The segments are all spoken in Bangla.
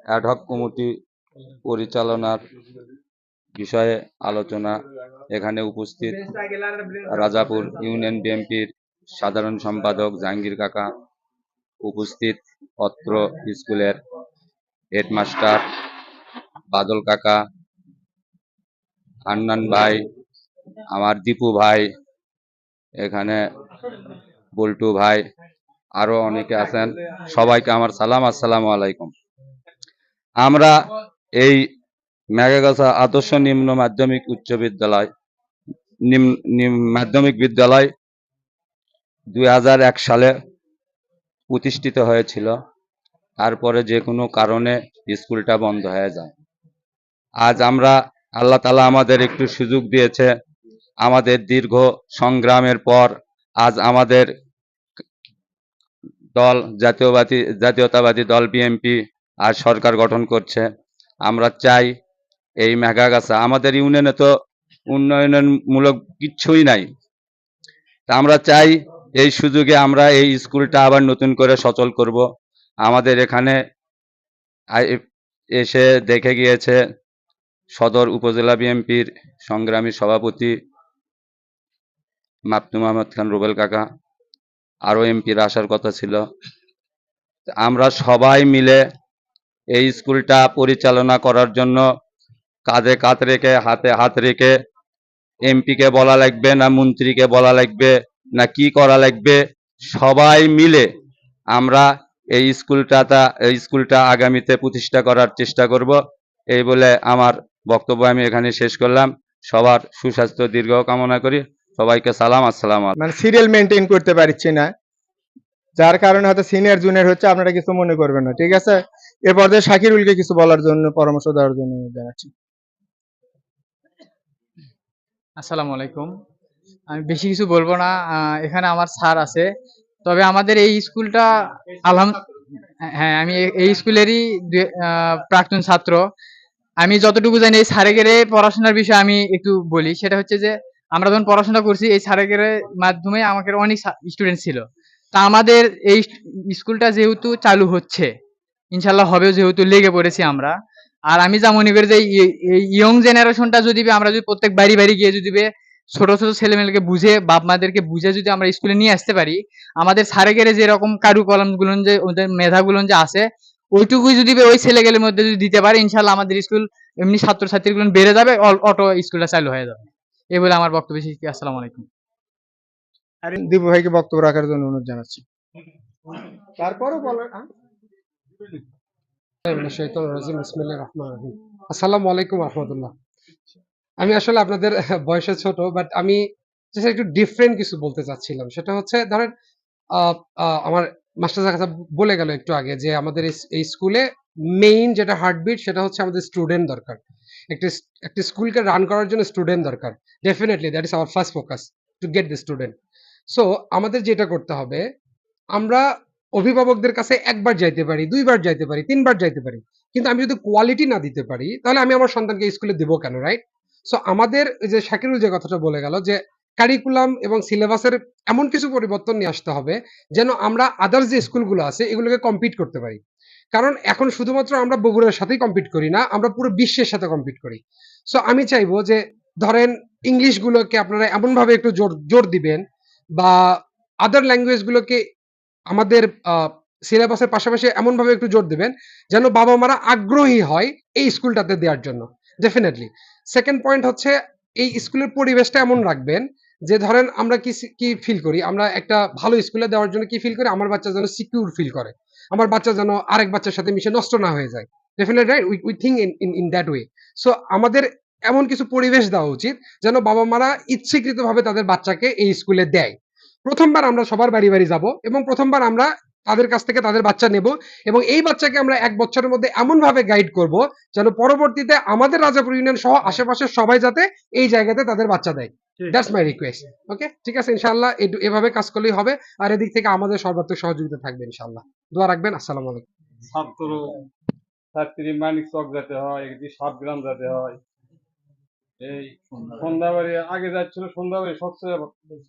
অ্যাডহক কমিটি পরিচালনার বিষয়ে আলোচনা। এখানে উপস্থিত রাজাপুর ইউনিয়ন বিএনপির সাধারণ সম্পাদক জাহাঙ্গীর কাকা, উপস্থিত অত্র স্কুলের হেডমাস্টার বাদল কাকা, হান্নান ভাই, আমার দীপু ভাই, এখানে বল্টু ভাই, আরো অনেকে আছেন, সবাইকে আমার সালাম, আসসালামু আলাইকুম। আমরা এই মেঘাগাছা আদর্শ নিম্ন মাধ্যমিক উচ্চ বিদ্যালয় মাধ্যমিক বিদ্যালয় 2001 সালে প্রতিষ্ঠিত হয়েছিল। তারপরে যে কোনো কারণে স্কুলটা বন্ধ হয়ে যায়। আজ আমরা আল্লাহ তাআলা আমাদের একটু সুযোগ দিয়েছে, আমাদের দীর্ঘ সংগ্রামের পর আজ আমাদের দল জাতীয়তাবাদী দল বিএনপি আজ সরকার গঠন করছে। আমরা চাই এই মেঘাগাছা, আমাদের ইউনিয়নে তো উন্নয়নমূলক কিচ্ছুই নাই, তা আমরা চাই এই সুযোগে আমরা এই স্কুলটা আবার নতুন করে সচল করব। আমাদের এখানে এসে দেখে গিয়েছে সদর উপজেলা বিএনপির সংগ্রামী সভাপতি মাকতুম আহমদ খান রুবেল কাকা, আরও এমপির আসার কথা ছিল। আমরা সবাই মিলে এই স্কুলটা পরিচালনা করার জন্য কাঁধে কাঁধ রেখে হাতে হাত রেখে এমপিকে বলা লাগবে না মন্ত্রীকে বলা লাগবে না কি করা লাগবে, সবাই মিলে আমরা এই স্কুলটা আগামীতে প্রতিষ্ঠা করার চেষ্টা করব। এই বলে আমার বক্তব্য আমি এখানে শেষ করলাম। সবার সুস্বাস্থ্য দীর্ঘ কামনা করি। সবাইকে সালাম, আসসালাম। মানে সিরিয়াল মেনটেন করতে পারছি না, যার কারণে হয়তো সিনিয়র জুনিয়র হচ্ছে, আপনারা কিছু মনে করবেন না, ঠিক আছে? এরপর যে শাকিরুলকে কিছু বলার জন্য, পরামর্শ দেওয়ার জন্য জানাচ্ছি। আসসালামু আলাইকুম। আমি বেশি কিছু বলবো না, এখানে আমার স্যার আছে। তবে আমাদের এই স্কুলটা হ্যাঁ, আমি এই স্কুলেরই প্রাক্তন ছাত্র। আমি যতটুকু জানি এই সারেগেরে পড়াশোনার বিষয়ে আমি একটু বলি। সেটা হচ্ছে যে আমরা যখন পড়াশোনা করছি এই সারেগের মাধ্যমে আমাদের অনেক স্টুডেন্ট ছিল। তা আমাদের এই স্কুলটা যেহেতু চালু হচ্ছে, ইনশাল্লাহ হবেও, যেহেতু লেগে পড়েছি আমরা। আর আমি যা মনে করি যে এই ইয়ং জেনারেশনটা যদি আমরা যদি প্রত্যেক বাড়ি বাড়ি গিয়ে যদি ছোট ছোট ছেলেমেয়েকে বুঝে, বাপ মাদেরকে বুঝে যদি আমরা স্কুলে নিয়ে আসতে পারি, আমাদের সারেগেরে যেরকম কারুকলাম গুলো যে ওদের মেধাগুলো যে আছে, ওইটুকুই যদি ওই ছেলেগুলোর মধ্যে যদি দিতে পারে, ইনশাল্লাহ আমাদের স্কুল এমনি ছাত্রছাত্রীগুলো বেড়ে যাবে, অটো স্কুলটা চালু হয়ে যাবে। এই বলে আমার বক্তব্য শেষ করছি। আসসালামু আলাইকুম। আর দীপু ভাইকে বক্তব্য রাখার জন্য অনুরোধ জানাচ্ছি। তারপরও বলেন। আসসালামু আলাইকুম রহমতুল্লাহ। আমি আসলে আপনাদের বয়সে ছোট, বাট আমি একটু ডিফারেন্ট কিছু বলতে চাচ্ছিলাম। সেটা হচ্ছে, ধরেন আমার মাস্টার কাছে বলে গেল একটু আগে যে আমাদের এই স্কুলে মেইন যেটা হার্টবিট সেটা হচ্ছে আমাদের স্টুডেন্ট দরকার। একটা স্কুলকে রান করার জন্য স্টুডেন্ট দরকার। Definitely that is our first focus, to get the student. So আমাদের যেটা করতে হবে, আমরা অভিভাবকদের কাছে একবার যাইতে পারি, দুইবার যাইতে পারি, তিনবার যাইতে পারি, কিন্তু আমি যদি কোয়ালিটি না দিতে পারি তাহলে আমি আমার সন্তানকে স্কুলে দেবো কেন, রাইট? সো আমাদের যে শাকিরুল যে কথাটা বলে গেল যে কারিকুলাম এবং সিলেবাসের এমন কিছু পরিবর্তন নিয়ে আসতে হবে যেন আমরা আদার্স যে স্কুলগুলো আছে এগুলোকে কম্পিট করতে পারি। কারণ এখন শুধুমাত্র আমরা বগুড়ার সাথেই কম্পিট করি না, আমরা পুরো বিশ্বের সাথে কম্পিট করি। সো আমি চাইবো যে ধরেন ইংলিশ গুলোকে আপনারা এমন ভাবে একটু জোর দিবেন, বা আদার ল্যাঙ্গুয়েজ গুলোকে আমাদের সিলেবাসের পাশাপাশি এমন ভাবে একটু জোর দিবেন যেন বাবা মারা আগ্রহী হয় এই স্কুলটাতে দেওয়ার জন্য। ডেফিনেটলি। সেকেন্ড পয়েন্ট হচ্ছে, এই স্কুলের পরিবেশটা এমন রাখবেন যে ধরেন আমরা কি ফিল করি, আমরা একটা ভালো স্কুলে দেওয়ার জন্য কি ফিল করি, আমার বাচ্চা যেন সিকিউর ফিল করে, আমার বাচ্চা যেন আরেক বাচ্চার সাথে মিশে নষ্ট না হয়ে যায়। Definitely right, we think in that way. So আমাদের এমন কিছু পরিবেশ দেওয়া উচিত যেন বাবা মারা ইচ্ছাকৃতভাবে তাদের বাচ্চাকে এই স্কুলে দেয়। প্রথমবার আমরা সবার বাড়ি বাড়ি যাব এবং প্রথমবার আমরা তাদের কাছ থেকে তাদের বাচ্চা নেব, এবং এই বাচ্চাকে আমরা 1 বছরের মধ্যে এমন ভাবে গাইড করব যেন পরবর্তীতে আমাদের রাজাপুর ইউনিয়ন সহ আশেপাশের সবাই যাতে এই জায়গাতে তাদের বাচ্চা দেয়। That's my request. ওকে, ঠিক আছে, ইনশাআল্লাহ এভাবে কাজ করলেই হবে। আর এদিক থেকে আমাদের সর্বাত্মক সহযোগিতা থাকবে ইনশাআল্লাহ। দোয়া রাখবেন। আসসালামু আলাইকুম। ছাত্র ছাত্রী মানিক চক যেতে হয়, একটি সাতগ্রাম যেতে হয়, এই সন্ধ্যাবাড়ি আগে যাচ্ছিল, সন্ধ্যাবাড়ি সবচেয়ে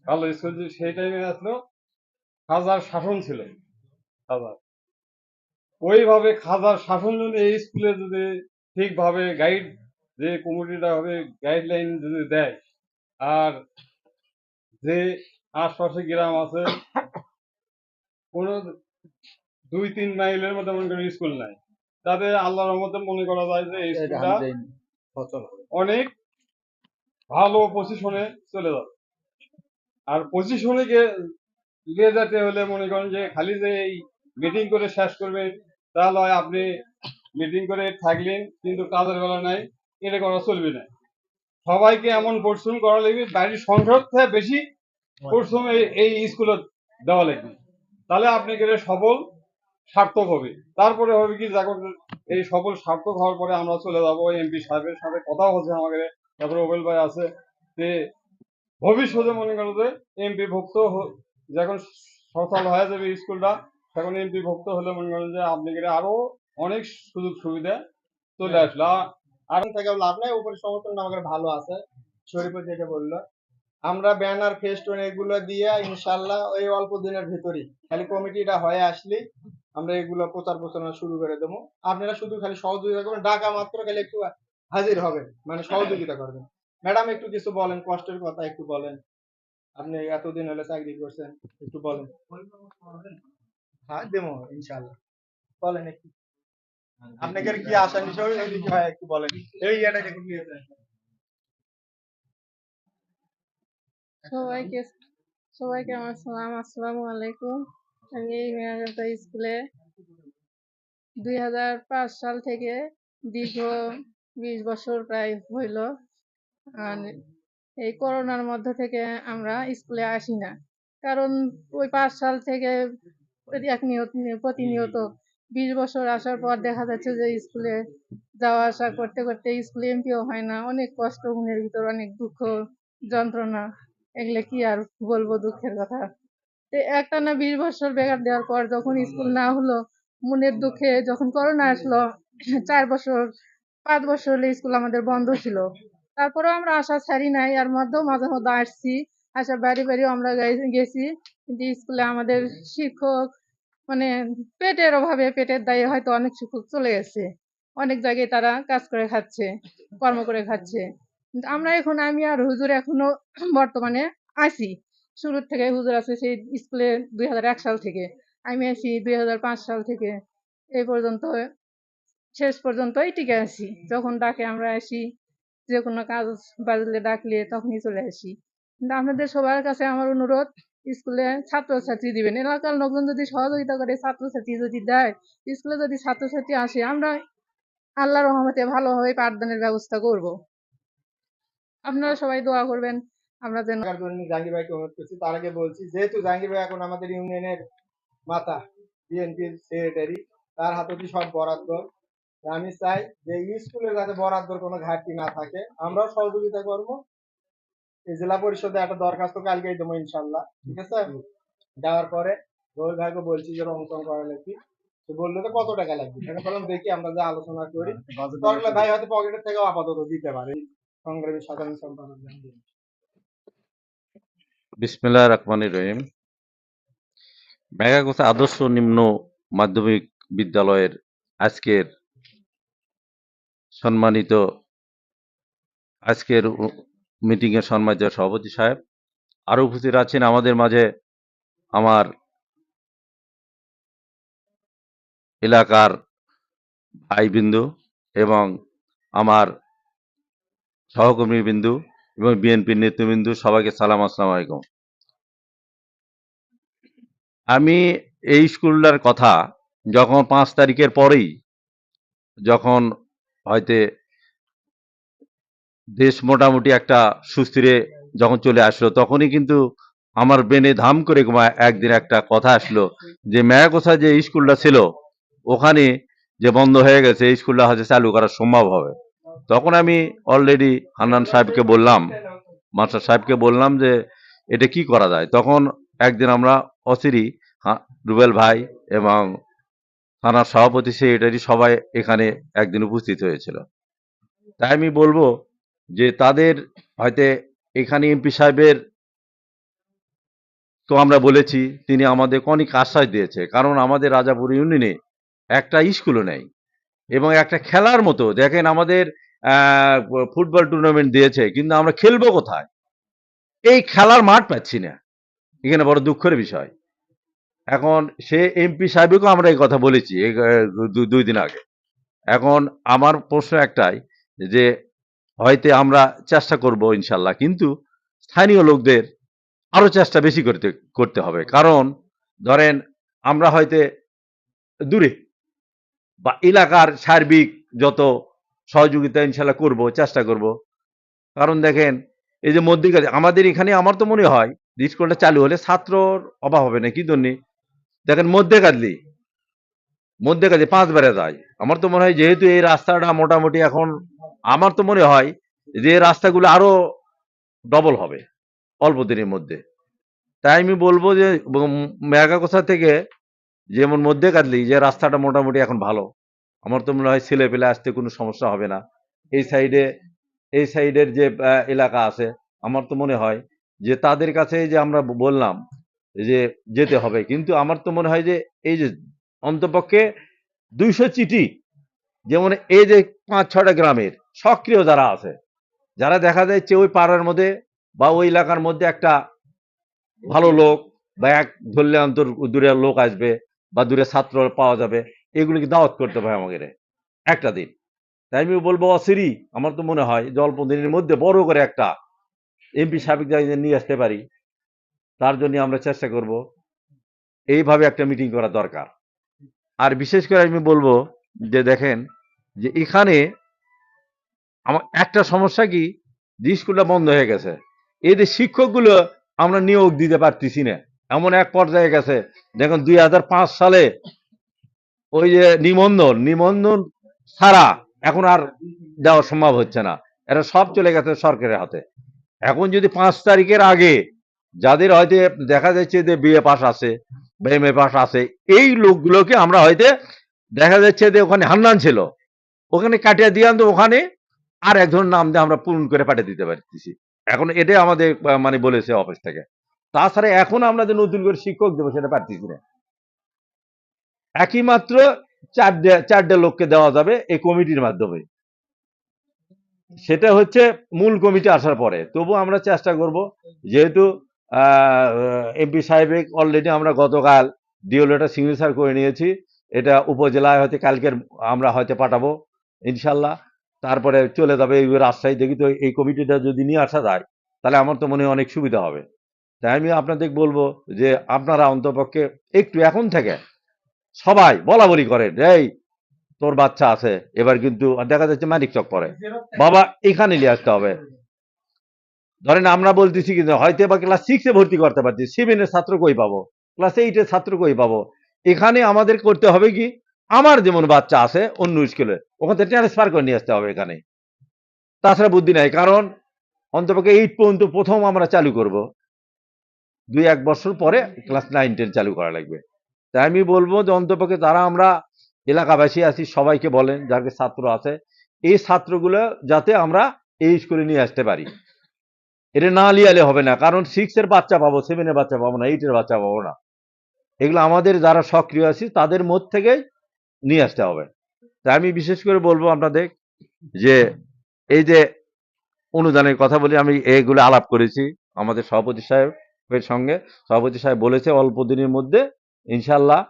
ভালো স্কুল সেই টাইমে আসলো। হাজার শাসন ছিল, হাজার ওইভাবে খাজার শাসন যদি এই স্কুলে যদি ঠিকভাবে গাইড, যে কমিটিটা হবে গাইডলাইন যদি দেয়, আর যে আশপাশে গ্রাম আছে কোনো 2-3 মাইলের মধ্যে মনে করেন স্কুল নাই, তাদের আল্লাহর রহমতে মনে করা যায় যে এই স্কুলটা অনেক ভালো পজিশনে চলে যাবে। আর পজিশনে গিয়ে যেতে হলে মনে করেন যে খালি যে এই মিটিং করে শেষ করবেন তাহলে হয়, আপনি মিটিং করে থাকলেন কিন্তু কাজের বেলা নাই, এটা করা চলবে না। সবাইকে এমন পরিশ্রম করা লাগবে, বাড়ির সংসার থেকে বেশি পরিশ্রম এই স্কুলে দেওয়া লাগবে, তাহলে আপনি গেলে সফল সার্থক হবে। তারপরে হবে কি, যখন এই সফল সার্থক হওয়ার পরে আমরা চলে যাবো এমপি সাহেবের সাথে কথা হচ্ছে আমাদের, তারপরে ওবেল ভাই আছে, যে ভবিষ্যতে মনে করো যে এমপি ভুক্ত যখন সচল হয়ে যাবে স্কুলটা, তখন এমপি ভুক্ত হলে মনে করেন যে আপনি গেলে আরো অনেক সুযোগ সুবিধা চলে আসলো। আর থেকে লাভ নাই, উপরে সমর্থন আমাদের ভালো আছে, শরীফে যেটা বললো। আমরা ব্যানার ফেস্টুন এগুলো দিয়ে ইনশাল্লাহ ওই অল্প দিনের ভিতরেই খালি কমিটিটা হয়ে আসলে আমরা এগুলো প্রচার প্রচারণা শুরু করে দেবো। আপনারা শুধু খালি সহযোগিতা করবেন, ডাকা মাত্র খালি একটু হাজির হবেন, মানে সহযোগিতা করবেন। ম্যাডাম একটু কিছু বলেন, কষ্টের কথা একটু বলেন, আপনি এতদিন হলে চাকরি করছেন, একটু বলেন। হ্যাঁ দেবো ইনশাল্লাহ, বলেন একটু আপনাদের কি আশা নিশ্চয় ওইদিকে ভাই একটু বলেন। এই এটা দেখুন কি হয়েছে। সবাইকে সবাইকে আমার সালাম, আসসালামু আলাইকুম। আমি এই মেয়াজাতা স্কুলে 2005 সাল থেকে দীর্ঘ 20 বছর প্রায় হইল। আর এই করোনার মধ্যে থেকে আমরা স্কুলে আসি না, কারণ ওই 5 সাল থেকে প্রতিনিয়ত 20 বছর আসার পর দেখা যাচ্ছে যে স্কুলে যাওয়া আসা করতে করতে স্কুলে এমপিও হয় না, অনেক কষ্ট, মনের ভিতর অনেক দুঃখ যন্ত্রণা, এগুলো কি আর বলবো দুঃখের কথা। তো একটানা 20 বছর বেকার দেওয়ার পর যখন স্কুল না হলো, মনের দুঃখে যখন করোনা আসলো 4 বছর 5 বছর হলে স্কুল আমাদের বন্ধ ছিল, তারপরেও আমরা আশা ছাড়ি নাই, আর মধ্যেও মাঝে মধ্যে আসছি, আসা বাড়ি বাড়িও আমরা গেছি, কিন্তু স্কুলে আমাদের শিক্ষক মানে পেটের অভাবে, পেটের দায়ে হয়তো অনেক শিক্ষক চলে গেছে, অনেক জায়গায় তারা কাজ করে খাচ্ছে, কর্ম করে খাচ্ছে। কিন্তু আমরা এখন, আমি আর হুজুর এখনো বর্তমানে আছি, শুরুর থেকে হুজুর আছে সেই স্কুলে 2001 সাল থেকে, আমি আছি 2005 সাল থেকে, এই পর্যন্ত শেষ পর্যন্তই টিকে আছি। যখন ডাকে আমরা আসি, যে কোনো কাজ বাজলে ডাকলে তখনই চলে আসি। কিন্তু আপনাদের সবার কাছে আমার অনুরোধ, স্কুলে ছাত্রছাত্রী দিবেন, এলাকার লোকজন যদি সহযোগিতা করে, ছাত্রছাত্রী যদি দেয়, স্কুলে যদি ছাত্রছাত্রী আসে, আমরা আল্লাহর রহমতে ভালোভাবে পাঠদানের ব্যবস্থা করব। আপনারা সবাই দোয়া করবেন আমরা যেন। টাকার জন্য জাহাঙ্গীর ভাইকে অনুরোধ করছি। তার আগে বলছি, যেহেতু জাহাঙ্গীর ভাই এখন আমাদের ইউনিয়নের মাথা, বিএনপির সেক্রেটারি, তার হাতে সব বরাদ্দ। আমি চাই যে স্কুলে যাতে বরাদ্দর কোনো ঘাটতি না থাকে, আমরাও সহযোগিতা করবো। এই জেলা পরিষদে একটা দরখাস্ত কালকেই দেবো ইনশাল্লাহ, ঠিক আছে? দেওয়ার পরে রোহিত ভাইকে বলছি যে রং টং করা লাগবে, তো বললো তো কত টাকা লাগবে, সেটা বললাম দেখি আমরা যে আলোচনা করি, তাহলে ভাই হয়তো পকেটের থেকেও আপাতত দিতে পারে। সংগ্রামী সাধারণ সম্পাদক জাহাঙ্গীর। বিসমিল্লাহির রহমানির রহিম। মেঘাগোছা আদর্শ নিম্ন মাধ্যমিক বিদ্যালয়ের আজকের সম্মানিত মিটিং এর সম্মানিত সভাপতি সাহেব, আরো উপস্থিত আছেন আমাদের মাঝে আমার এলাকার ভাইবৃন্দ এবং আমার সহকর্মী বিন্দু এবং বিএনপির নেতৃবৃন্দ, সবাইকে সালাম, আসসালামু আলাইকুম। আমি এই স্কুলটার কথা যখন 5 তারিখের পরেই, যখন হয়তো দেশ মোটামুটি একটা সুস্থিরে যখন চলে আসলো, তখনই কিন্তু আমার ব্রেনে ধাম করে একদিন একটা কথা আসলো যে মেয়াগোছা যে স্কুলটা ছিল ওখানে যে বন্ধ হয়ে গেছে, এই স্কুলটা হয়তো চালু করা সম্ভব হবে। তখন আমি অলরেডি হান্নান সাহেবকে বললাম, মাস্টার সাহেবকে বললাম যে এটা কি করা যায়। তখন একদিন আমরা অচিরি রুবেল ভাই এবং থানার সভাপতি সেক্রেটারি সবাই এখানে একদিন উপস্থিত হয়েছিল। তাই আমি বলবো যে তাদের হয়তো এখানে এমপি সাহেবের তো আমরা বলেছি, তিনি আমাদের অনেক আশ্বাস দিয়েছে, কারণ আমাদের রাজাপুর ইউনিয়নে একটা স্কুলও নেই। এবং একটা খেলার মতো দেখেন আমাদের ফুটবল টুর্নামেন্ট দিয়েছে, কিন্তু আমরা খেলবো কোথায়? এই খেলার মাঠ পাচ্ছি না। এখানে বড় দুঃখের বিষয়। এখন সে এমপি সাহেবকেও আমরা এই কথা বলেছি ২ দিন আগে। এখন আমার প্রশ্ন একটাই যে হয়তো আমরা চেষ্টা করব ইনশাল্লাহ, কিন্তু স্থানীয় লোকদের আরো চেষ্টা বেশি করতে হবে। কারণ ধরেন আমরা হয়তো দূরে বা এলাকার সার্বিক যত সহযোগিতা ইনশাল্লাহ করব, চেষ্টা করব। কারণ দেখেন এই যে মধ্যিকার আমাদের এখানে আমার তো মনে হয় যে স্কুলটা চালু হলে ছাত্রর অভাব হবে না। কি জন্যে? দেখেন মধ্যে কাজে ৫ বেড়ে যায়। আমার তো মনে হয় যেহেতু এই রাস্তাটা মোটামুটি এখন আমার তো মনে হয় যে এই রাস্তাগুলো আরো ডবল হবে অল্প দিনের মধ্যে। তাই আমি বলবো যে মেগাকোসা থেকে যেমন মধ্যে কাটলি যে রাস্তাটা মোটামুটি এখন ভালো। আমার তো মনে হয় ছেলে পেলে আসতে কোনো সমস্যা হবে না। এই সাইডে এই সাইডের যে এলাকা আছে আমার তো মনে হয় যে তাদের কাছে যে আমরা বললাম যে যেতে হবে, কিন্তু আমার তো মনে হয় যে এই যে অন্তপক্ষে ২০০ চিঠি, যেমন এই যে ৫-৬টা গ্রামের সক্রিয় যারা আছে, যারা দেখা যাচ্ছে ওই পাড়ার মধ্যে বা ওই এলাকার মধ্যে একটা ভালো লোক বা এক ধরলে অন্তর দূরের লোক আসবে বা দূরে ছাত্র পাওয়া যাবে, এগুলিকে দাওয়াত করতে হবে আমাদের একটা দিন। তাই আমি বলবো অসিরি আমার তো মনে হয় যে অল্প দিনের মধ্যে বড় করে একটা এমপি সাহেব নিয়ে আসতে পারি, তার জন্য আমরা চেষ্টা করব। এইভাবে একটা মিটিং করা দরকার। আর বিশেষ করে আমি বলবো যে দেখেন যে এখানে আমার একটা সমস্যা কি, যে স্কুলটা বন্ধ হয়ে গেছে, এই যে শিক্ষকগুলো আমরা নিয়োগ দিতে পারতেছি না। এমন এক পর্যায়ে গেছে দেখুন ২০০৫ সালে ওই যে নিবন্ধন ছাড়া এখন আর দেওয়া সম্ভব হচ্ছে না। এরা সব চলে গেছে সরকারের হাতে। এখন যদি ৫ তারিখের আগে যাদের হয়তো দেখা যাচ্ছে যে বিএ পাস আছে বা এমএ পাস আছে, এই লোকগুলোকে আমরা হয়তো দেখা যাচ্ছে যে ওখানে হান্নান ছিল, ওখানে কাটিয়ে দিয়ে আনতো, ওখানে আর একজনের নাম দিয়ে আমরা পূরণ করে পাঠিয়ে দিতে পারতেছি। এখন এটাই আমাদের মানে বলেছে অফিস থেকে। তাছাড়া এখন আমরা যে নতুন করে শিক্ষক দেবো সেটা পারতেছি না। একই মাত্র চারটে লোককে দেওয়া যাবে এই কমিটির মাধ্যমে। সেটা হচ্ছে মূল কমিটি আসার পরে। তবু আমরা চেষ্টা করব, যেহেতু এমপি সাহেব অলরেডি আমরা গতকাল ডিওলেটা সিগনেচার করে নিয়েছি, এটা উপজেলায় হয়তো কালকের আমরা হয়তো পাঠাবো ইনশাল্লাহ। তারপরে চলে যাবে এই রাজশাহী। দেখি তো এই কমিটিটা যদি নিয়ে আসা যায় তাহলে আমার তো মনে হয় অনেক সুবিধা হবে। তাই আমি আপনাদের বলবো যে আপনারা অন্তপক্ষে একটু এখন থেকে সবাই বলা বলি করেন, এই তোর বাচ্চা আছে এবার কিন্তু দেখা যাচ্ছে মানিক চক পরে, বাবা এখানে নিয়ে আসতে হবে। ধরেন আমরা বলতেছি কিন্তু হয়তো বা ক্লাস 6-এ ভর্তি করতে পারছি, 7-এর ছাত্র কই পাবো, ক্লাস 8-এর ছাত্র কই পাবো। এখানে আমাদের করতে হবে কি, আমার যেমন বাচ্চা আছে অন্য স্কুলে ওখান থেকে ট্রান্সফার করে নিয়ে আসতে হবে এখানে। তাছাড়া বুদ্ধি নাই। কারণ অন্তপক্ষে 8 পর্যন্ত প্রথম আমরা চালু করব, 2-1 বছর পরে ক্লাস 9-10 চালু করা লাগবে। তাই আমি বলবো যে অন্তপক্ষে যারা আমরা এলাকাবাসী আছি সবাইকে বলেন, যাদের ছাত্র আছে এই ছাত্রগুলো যাতে আমরা এই স্কুলে নিয়ে আসতে পারি। এটা না লিয়ালে হবে না, কারণ 6-এর বাচ্চা পাবো, 7-এর বাচ্চা পাবো না, 8-এর বাচ্চা পাবো না। এগুলো আমাদের যারা সক্রিয় আছি তাদের মধ্যে থেকে নিয়ে আসতে হবে। তাই আমি বিশেষ করে বলবো আপনাদের যে এই যে অনুদানের কথা বলি, আমি এইগুলো আলাপ করেছি আমাদের সভাপতি সাহেবের সঙ্গে। সভাপতি সাহেব বলেছে অল্প দিনের মধ্যে ইনশাল্লাহ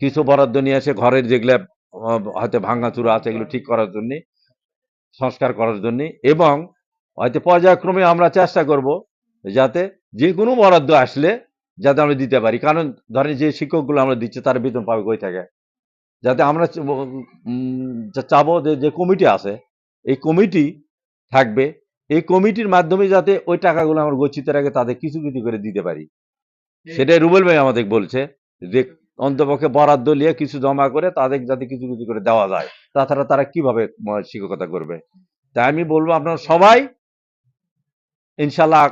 কিছু বরাদ্দ নিয়ে এসে ঘরের যেগুলো হয়তো ভাঙাচুরা আছে এগুলো ঠিক করার জন্য, সংস্কার করার জন্য, এবং হয়তো পর্যায়ক্রমে আমরা চেষ্টা করব যাতে যে কোনো বরাদ্দ আসলে যাতে আমরা দিতে পারি। কারণ ধরেন যে শিক্ষকগুলো আমরা দিচ্ছি তার বেতন পাবে কই থেকে, যাতে আমরা চাবো যে কমিটি আছে এই কমিটি থাকবে, এই কমিটির মাধ্যমে যাতে ওই টাকাগুলো আমরা গচ্ছিতের আগে তাদের কিছু কিছু করে দিতে পারি। সেটাই রুবেল ভাই আমাদের বলছে যে অন্তপক্ষে বরাদ্দ নিয়ে কিছু জমা করে তাদের যাতে কিছু কিছু করে দেওয়া যায়, তাছাড়া তারা কিভাবে শিক্ষকতা করবে। তাই আমি বলবো আপনারা সবাই ইনশাল্লাহ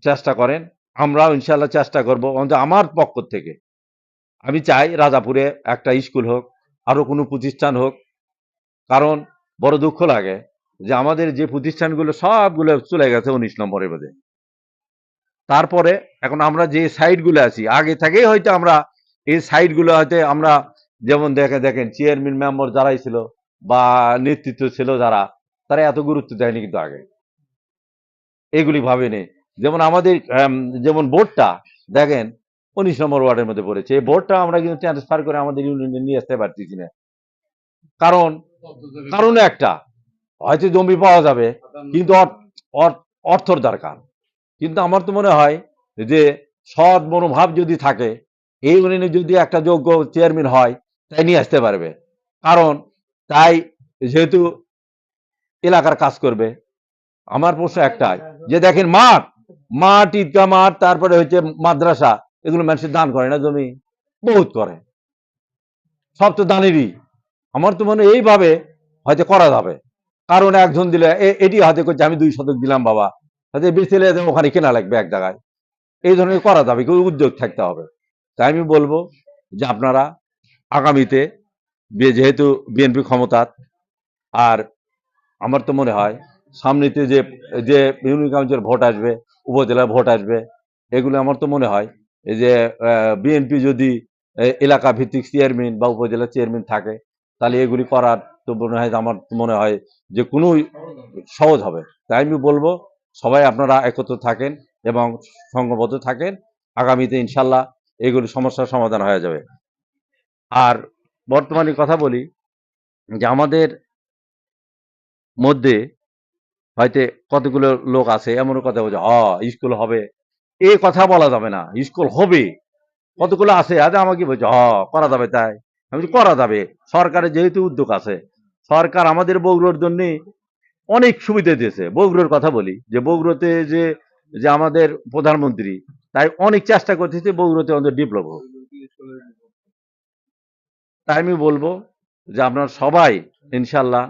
চেষ্টা করেন, আমরাও ইনশাল্লাহ চেষ্টা করবো। আমার পক্ষ থেকে আমি চাই রাজাপুরে একটা স্কুল হোক, আরো কোনো প্রতিষ্ঠান হোক। কারণ বড় দুঃখ লাগে যে আমাদের যে প্রতিষ্ঠানগুলো সবগুলো চলে গেছে 19 নম্বরের মধ্যে। তারপরে এখন আমরা যে সাইটগুলো আছি আগে থেকেই হয়তো আমরা এই সাইটগুলো হয়তো আমরা যেমন দেখেন চেয়ারম্যান মেম্বার যারাই ছিল বা নেতৃত্ব ছিল যারা, তারা এত গুরুত্ব দেয়নি কিন্তু আগে, এগুলি ভাবেনি। যেমন আমাদের যেমন বোর্ডটা দেখেন 19 নম্বর ওয়ার্ডের মধ্যে পড়েছে, এই বোর্ডটা আমরা কিন্তু ট্রান্সফার করে আমাদের ইউনিয়নে নিয়ে আসতে পারতেছি না। কারণ কারণ একটা, হয়তো জমি পাওয়া যাবে কিন্তু অর্থর দরকার। কিন্তু আমার তো মনে হয় যে সৎ মনোভাব যদি থাকে, এই ইউনিয়নে যদি একটা যোগ্য চেয়ারম্যান হয়, তাই নিয়ে আসতে পারবে। কারণ তাই যেহেতু এলাকার কাজ করবে। আমার প্রশ্ন একটাই, যে দেখেন মাঠ ঈদগাহ মাঠ, তারপরে হচ্ছে মাদ্রাসা, এগুলো মানুষের দান করে না, জমি বহুত করে, সব তো দানেরই। আমার তো মনে হয় এইভাবে হয়তো করা যাবে। কারণ একজন দিলে এটি হয়তো করছে আমি 2 শতক দিলাম বাবা, হয়তো বেশি ওখানে কেনা লাগবে এক জায়গায়, এই ধরনের করা যাবে, কেউ উদ্যোগ থাকতে হবে। তাই আমি বলবো যে আপনারা আগামীতে যেহেতু বিএনপি ক্ষমতার, আর আমার তো মনে হয় সামনেতে যে যে ইউনিয়ন কাউন্সিল ভোট আসবে, উপজেলা ভোট আসবে, এগুলো আমার তো মনে হয় এই যে বিএনপি যদি এলাকা ভিত্তিক চেয়ারম্যান বা উপজেলা চেয়ারম্যান থাকে, তাহলে এগুলি করার তো মনে হয়, আমার তো মনে হয় যে কোনো সহজ হবে। তাই আমি বলবো সবাই আপনারা একত্র থাকেন এবং সংঘবদ্ধ থাকেন, আগামীতে ইনশাল্লাহ এগুলি সমস্যার সমাধান হয়ে যাবে। আর বর্তমানে কথা বলি যে আমাদের মধ্যে হয়তো কতগুলো লোক আছে এমন কথা বলছে স্কুল হবে, এই কথা বলা যাবে না, স্কুল হবে। কতগুলো আছে আজ আমাকে বলছে করা যাবে, তাই আমি বলছি, করা যাবে। সরকারের যেহেতু উদ্যোগ আছে, সরকার আমাদের বগুড়ার জন্য অনেক সুবিধা দিয়েছে। বগুড়ার কথা বলি যে বগুড়াতে যে যে আমাদের প্রধানমন্ত্রী, তাই অনেক চেষ্টা করতেছে বগুড়াতে আমাদের ডেভেলপ হোক। তাই আমি বলবো যে আপনারা সবাই ইনশাল্লাহ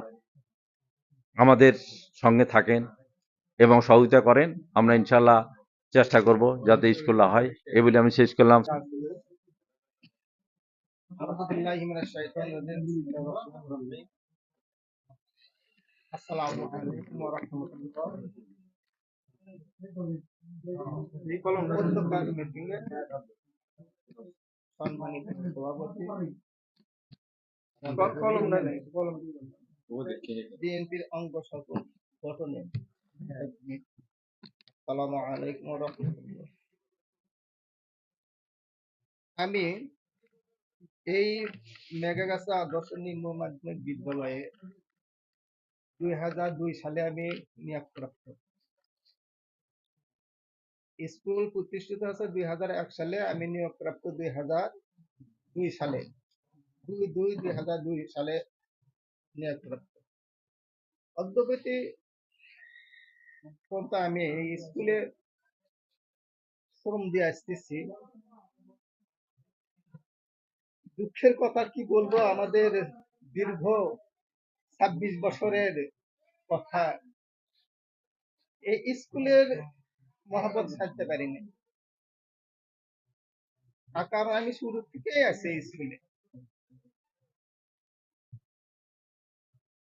আমাদের সঙ্গে থাকেন এবং সহযোগিতা করেন। আমরা ইনশাল্লাহ চেষ্টা করব যাতে স্কুলটা হয়। এই বলে আমি শেষ করলাম। আসসালামু আলাইকুম ওয়া রাহমাতুল্লাহ। অধ্যক্ষার মিটিংয়ে সম্মানিত সভাপতি, বিএনপির অঙ্গ গঠনে আসসালামু আলাইকুম ওয়া রাহমাতুল্লাহ। আমি এই মেঘাগাছা আদর্শ নিম্ন মাধ্যমিক বিদ্যালয়ে 2002 সালে আমি নিয়োগপ্রাপ্ত। স্কুল প্রতিষ্ঠিত হয়েছে 2001 সালে, আমি নিয়োগপ্রাপ্ত 2002 সালে, 2002 সালে নিয়োগপ্রাপ্ত। অদ্যবধি পর্যন্ত আমি এই স্কুলে শ্রম দিয়ে আসতেছি। দুঃখের কথা কি বলবো, আমাদের দীর্ঘ 26 বছরের কথা, এই স্কুলের মহব্বত ছাড়তে পারিনি। তার কারণ আমি শুরু থেকেই আছি এই স্কুলে।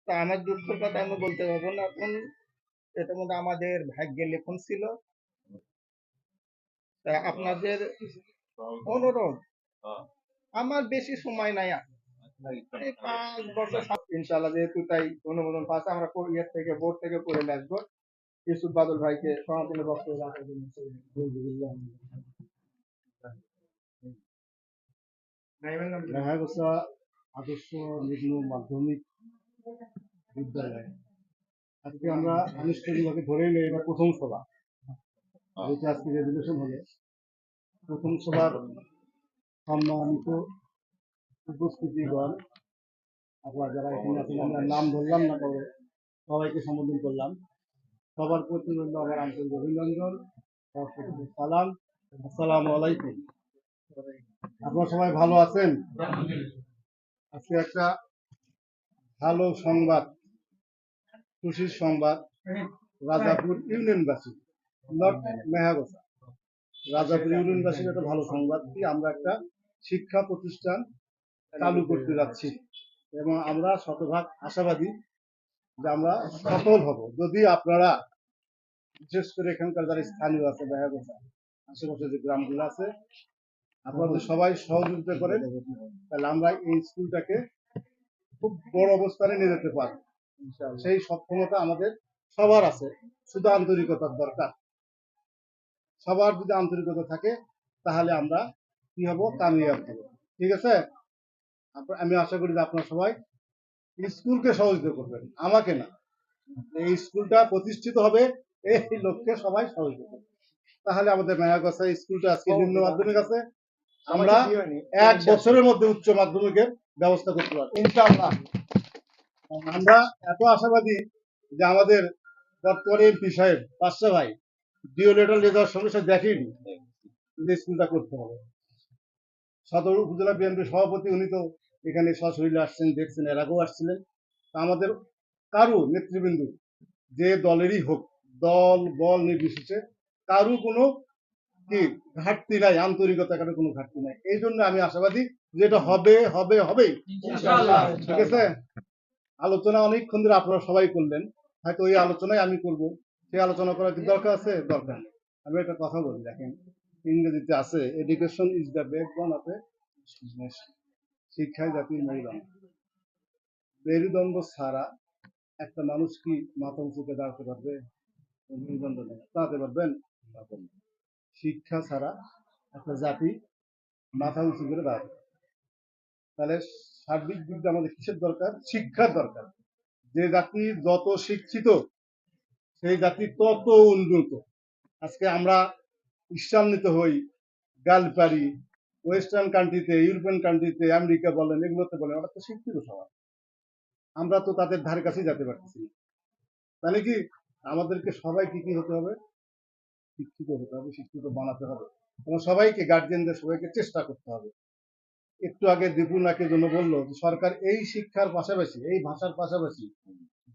তা আমার দুঃখের কথা আমি বলতে পারবো না এখন, এটার মধ্যে আমাদের ভাগ্যে লেখন ছিল। তা আপনাদের অনুরোধ, আমার বেশি সময় নাই, এই 5 বছর ইনশাল্লাহ, যেহেতু তাই অনুমোদন পাচ্ছে, আমরা ইয়ের থেকে বোর্ড থেকে করে আসবো। ইউসুফ বাদল ভাইকে সমাপনী বক্তব্য রাখার জন্য মেহাগোসা আদর্শ নিম্ন মাধ্যমিক বিদ্যালয়, আজকে আমরা আনুষ্ঠানিকভাবে ধরে নিই এটা প্রথম সভা, যেটা আজকে রেজুলেশন হলো প্রথম সভার সম্মানিত উপস্থিতিগণ, আপনারা যারা এখানে আছেন, আমরা নাম ধরলাম না, তবে সবাইকে সম্বোধন করলাম। সবার প্রতি রইল আমার আন্তরিক অভিনন্দন, সালাম, আসসালামু আলাইকুম। আপনারা সবাই ভালো আছেন? আজকে একটা ভালো সংবাদ, খুশির সংবাদ, রাজাপুর ইউনিয়নবাসী, নট মেহাগোসা, রাজাপুর ইউনিয়নবাসীর একটা ভালো সংবাদ কি, আমরা একটা শিক্ষা প্রতিষ্ঠান চালু করতে যাচ্ছি এবং আমরা শতভাগ আশাবাদী যে আমরা সফল হব, যদি আপনারা, বিশেষ করে এখানকার যারা স্থানীয় আছে, মেহাগোসা আশেপাশে যে গ্রামগুলো আছে, আপনাদের সবাই সহযোগিতা করেন, তাহলে আমরা এই স্কুলটাকে খুব বড় অবস্থানে নিয়ে যেতে পারবো। সেই সক্ষমতা আমাদের সবার আছে, শুধু আন্তরিকতার দরকার। সবার যদি আন্তরিকতা থাকে তাহলে আমরা কি হব, কামিয়াব হব। ঠিক আছে, আমি আশা করি যে আপনারা সবাই স্কুলকে সহযোগিতা করবেন, আমাকে না। এই স্কুলটা প্রতিষ্ঠিত হবে এই লক্ষ্যে সবাই সহযোগিতা করবে। তাহলে আমাদের মেয়াগাছা স্কুলটা আজকে নিম্ন মাধ্যমিক আছে, আমরা 1 বছরের মধ্যে উচ্চ মাধ্যমিকের ব্যবস্থা করতে পারবো ইনশাআল্লাহ। আমরা এত আশাবাদী যে আমাদের বর্তমানে এমপি সাহেব পাশা ভাই ডিও লেটার নিয়ে যাওয়ার সঙ্গে সঙ্গে দেখেনি যে স্কুলটা করতে হবে। সদর উপজেলা বিএনপি সভাপতি উনি তো এখানে সশরীরে আসছেন, দেখছেন, এর আগেও আসছিলেন। তা আমাদের কারো নেতৃবৃন্দ যে দলেরই হোক, দল বল নির্বিশেষে কারো কোনো কি ঘাটতি নাই, আন্তরিকতা কারো কোনো ঘাটতি নাই। এই জন্য আমি আশাবাদী যে এটা হবে হবে হবে ঠিক আছে। আলোচনা অনেকক্ষণ ধরে আপনারা সবাই করলেন, হয়তো ওই আলোচনায় আমি করব, সেই আলোচনা করার কি দরকার আছে? দরকার নেই। আমি একটা কথা বলি, দেখেন ইংরেজিতে আছে education is the backbone of a nation, শিক্ষায় জাতির মেরুদণ্ড। মেরুদণ্ড ছাড়া একটা মানুষ কি মাথা উঁচুতে দাঁড়াতে পারবে? মেরুদণ্ড নেই, দাঁড়াতে পারবেন? পারবেন না। শিক্ষা ছাড়া একটা জাতি মাথা উঁচু করে দাঁড়াতে পারবে। তাহলে সার্বিক দিক দিয়ে আমাদের কিসের দরকার? শিক্ষার দরকার। যে জাতি যত শিক্ষিত সেই জাতি তত উন্নত। আজকে আমরা ঈর্ষান্বিত হই, গাল পারি ওয়েস্টার্ন কান্ট্রিতে, ইউরোপিয়ান কান্ট্রিতে, আমেরিকা বলেন, এগুলোতে বলেন, ওরা তো শিক্ষিত সবাই, আমরা তো তাদের ধারে কাছেই যেতে পারতেছি না। তাহলে কি আমাদেরকে সবাইকে কি হতে হবে? শিক্ষিত হতে হবে, শিক্ষিত বানাতে হবে, এবং সবাইকে গার্জিয়ানদের সবাইকে চেষ্টা করতে হবে। একটু আগে দীপুনাকে জন্য বললো যে সরকার এই শিক্ষার পাশাপাশি, এই ভাষার পাশাপাশি,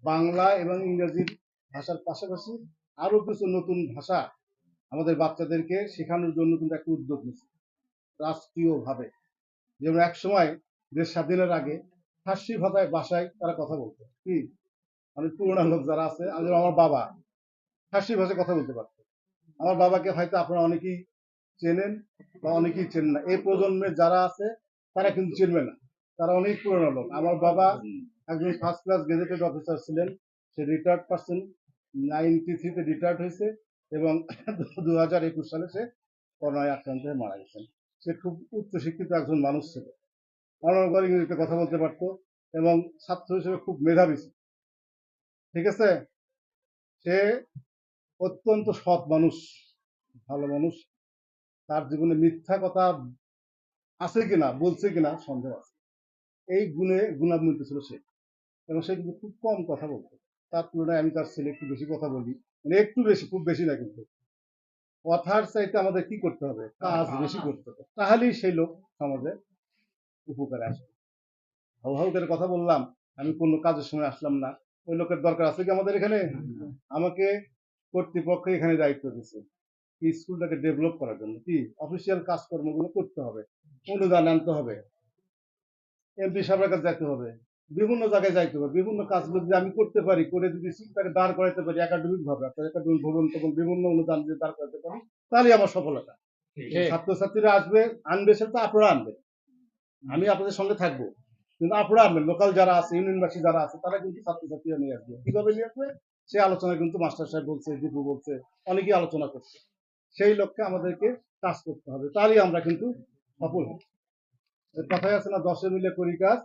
বাংলা এবং ইংরেজির ভাষার পাশাপাশি আরো কিছু নতুন ভাষা আমাদের বাচ্চাদেরকে শেখানোর জন্য কিন্তু একটা উদ্যোগ নিচ্ছে রাষ্ট্রীয়ভাবে। যেমন এক সময় দেশ স্বাধীনের আগে ফার্সি ভাষায় তারা কথা বলতো, কি অনেক পুরোনো লোক যারা আছে, আমার বাবা ফার্সি ভাষায় কথা বলতে পারতো। আমার বাবাকে হয়তো আপনারা অনেকেই চেনেন বা অনেকেই চেনেন না, এই প্রজন্মের যারা আছে তারা কিন্তু চিনবে না, তারা অনেক পুরোনো লোক। আমার বাবা একজন ফার্স্ট ক্লাস গেজেটেড অফিসার ছিলেন, সে রিটায়ার্ড পার্সন, 93-তে রিটায়ার্ড হয়েছে, এবং 2021 সালে সে করোনায় আক্রান্ত হয়ে মারা গেছেন। সে খুব উচ্চশিক্ষিত একজন মানুষ ছিল, অনর্গল ইংরেজিতে কথা বলতে পারতো, এবং ছাত্র হিসেবে খুব মেধাবী ছিল। ঠিক আছে, সে অত্যন্ত সৎ মানুষ, ভালো মানুষ। তার জীবনে মিথ্যা কথা আছে কিনা, বলছে কিনা সন্দেহ আছে। এই গুণান্বিত ছিল সে, এবং সে কিন্তু খুব কম কথা বলতো। তার তুলনায় আমি তার ছেলে একটু বেশি কথা বলি, মানে একটু বেশি, খুব বেশি না। কিন্তু কথার চাইতে আমাদের কি করতে হবে? কাজ বেশি করতে হবে, তাহলেই সেই লোক সমাজে উপকারে আসবে। হাউ হাউ করে কথা বললাম, আমি কোনো কাজের সময় আসলাম না, ওই লোকের দরকার আছে কি আমাদের এখানে? আমাকে কর্তৃপক্ষ এখানে দায়িত্ব দিচ্ছে স্কুলটাকে ডেভেলপ করার জন্য, কি অফিসিয়াল কাজকর্মগুলো করতে হবে, অনুদান আনতে হবে, এমপি সাহেবের কাছে যাইতে হবে, বিভিন্ন জায়গায় যাইতে হবে। বিভিন্ন কাজগুলো যদি আমি করতে পারি, করে যদি স্কুলটাকে দাঁড় করাইতে পারি একাডেমিক ভাবে, একাডেমিক ভবন তখন বিভিন্ন অনুদান যদি দাঁড় করাইতে পারি, তাহলে আমার সফলতা। ছাত্রছাত্রীরা আসবে, আনবে, সেটা আপনারা আনবে, আমি আপনাদের সঙ্গে থাকবো, কিন্তু আপনারা আনবেন। লোকাল যারা আছে, ইউনিয়নবাসী যারা আছে, তারা কিন্তু ছাত্রছাত্রীরা নিয়ে আসবে। কিভাবে নিয়ে আসবে সে আলোচনা কিন্তু মাস্টার সাহেব বলছে, দীপু বলছে, অনেকেই আলোচনা করছে। সেই লক্ষ্যে আমাদেরকে কাজ করতে হবে, তাহলেই আমরা কিন্তু সফল হব। কথাই আছে না, 10 মিলে করি কাজ,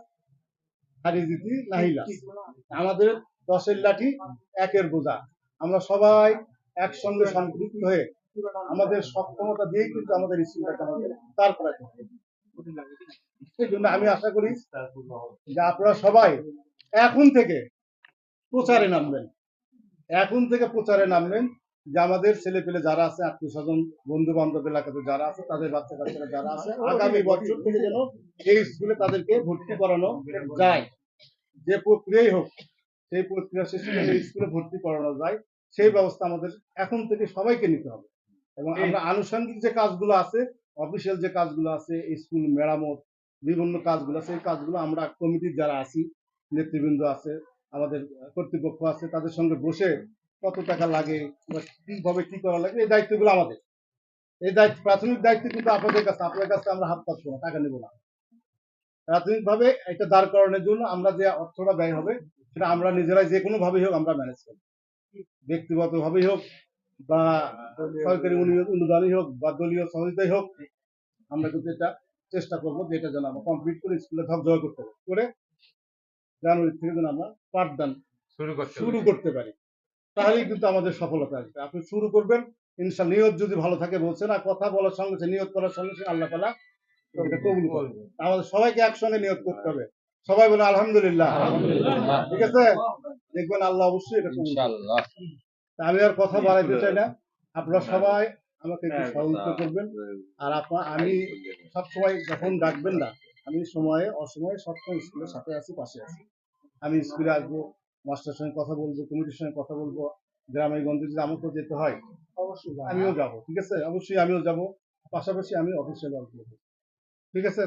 হারি জিতি নাহি লাজ। আমাদের 10 লাঠি 1 বোঝা, আমরা সবাই একসঙ্গে সম্পৃক্ত হয়ে আমাদের সক্ষমতা দিয়েই কিন্তু আমাদের স্কুলটাকে আমাদের দাঁড় করাতে হবে। সেই জন্য আমি আশা করি যে আপনারা সবাই এখন থেকে প্রচারে নামবেন, এখন থেকে প্রচারে নামবেন, যে আমাদের ছেলে পেলে যারা আছে, আত্মীয় স্বজন, বন্ধু বান্ধব এলাকাতে যারা আছে, তাদের বাচ্চা কাচ্চারা যারা আছে, আগামী বছর থেকে যেন এই স্কুলে তাদেরকে ভর্তি করানো যায়। যে প্রক্রিয়াই হোক, সেই প্রক্রিয়া শেষে যেন এই স্কুলে ভর্তি করানো যায়, সেই ব্যবস্থা আমাদের এখন থেকে সবাইকে নিতে হবে। এবং আমরা আনুষঙ্গিক যে কাজগুলো আছে, অফিসিয়াল যে কাজগুলো আছে, স্কুল মেরামত, বিভিন্ন কাজগুলো, সেই কাজগুলো আমরা কমিটির যারা আছি, নেতৃবৃন্দ আছে, আমাদের কর্তৃপক্ষ আছে, তাদের সঙ্গে বসে কত টাকা লাগে বা কিভাবে কি করা লাগে, এই দায়িত্বগুলো আমাদের। এই দায়িত্ব, প্রাথমিক দায়িত্ব কিন্তু আপনাদের কাছে, আপনাদের কাছে আমরা হাত পাতবো না, টাকা নেবো না। প্রাথমিকভাবে এটা দাঁড় করানোর জন্য আমরা যে অর্থটা ব্যয় হবে সেটা আমরা নিজেরাই যে কোনো ভাবেই হোক আমরা ম্যানেজ করি, ব্যক্তিগত ভাবেই হোক বা সরকারি অনুদানই হোক বা দলীয় সহযোগিতাই হোক, আমরা কিন্তু এটা চেষ্টা করবো যে এটা যেন আমরা কমপ্লিট করে স্কুলে জয় করতে পারি, করে জানুয়ারি থেকে যেন আমরা পাঠদান শুরু করতে পারি। তাহলেই কিন্তু আমাদের সফলতা আসবে। আপনি শুরু করবেন, ইনশাআল্লাহ নিয়ত যদি ভালো থাকে, বলছে না কথা বলার সঙ্গে সঙ্গে নিয়ত করার সঙ্গে সঙ্গে আল্লাহ তাআলা ওটা কবুল করবে। আমাদের সবাইকে একসঙ্গে নিয়ত করতে হবে। সবাই বলে আলহামদুলিল্লাহ, ঠিক আছে? দেখবেন আল্লাহ অবশ্যই এটা কবুল করবে। তা আমি আর কথা বাড়াইতে চাই না, আপনারা সবাই আমাকে একটু সহযোগিতা করবেন। আর আমি সবসময় যখন ডাকবেন না, আমি সময়ে অসময়ে সবসময় স্কুলের সাথে আছি, পাশে আছি। আমি স্কুলে আসবো, মাস্টারের সঙ্গে কথা বলবো, কমিটির সঙ্গে কথা বলবো, গ্রামে গঞ্জে যদি আমাকেও যেতে হয় অবশ্যই আমিও যাবো, ঠিক আছে? অবশ্যই আমিও যাবো, পাশাপাশি আমি অফিসিয়াল ওয়ার্ক করবো, ঠিক আছে?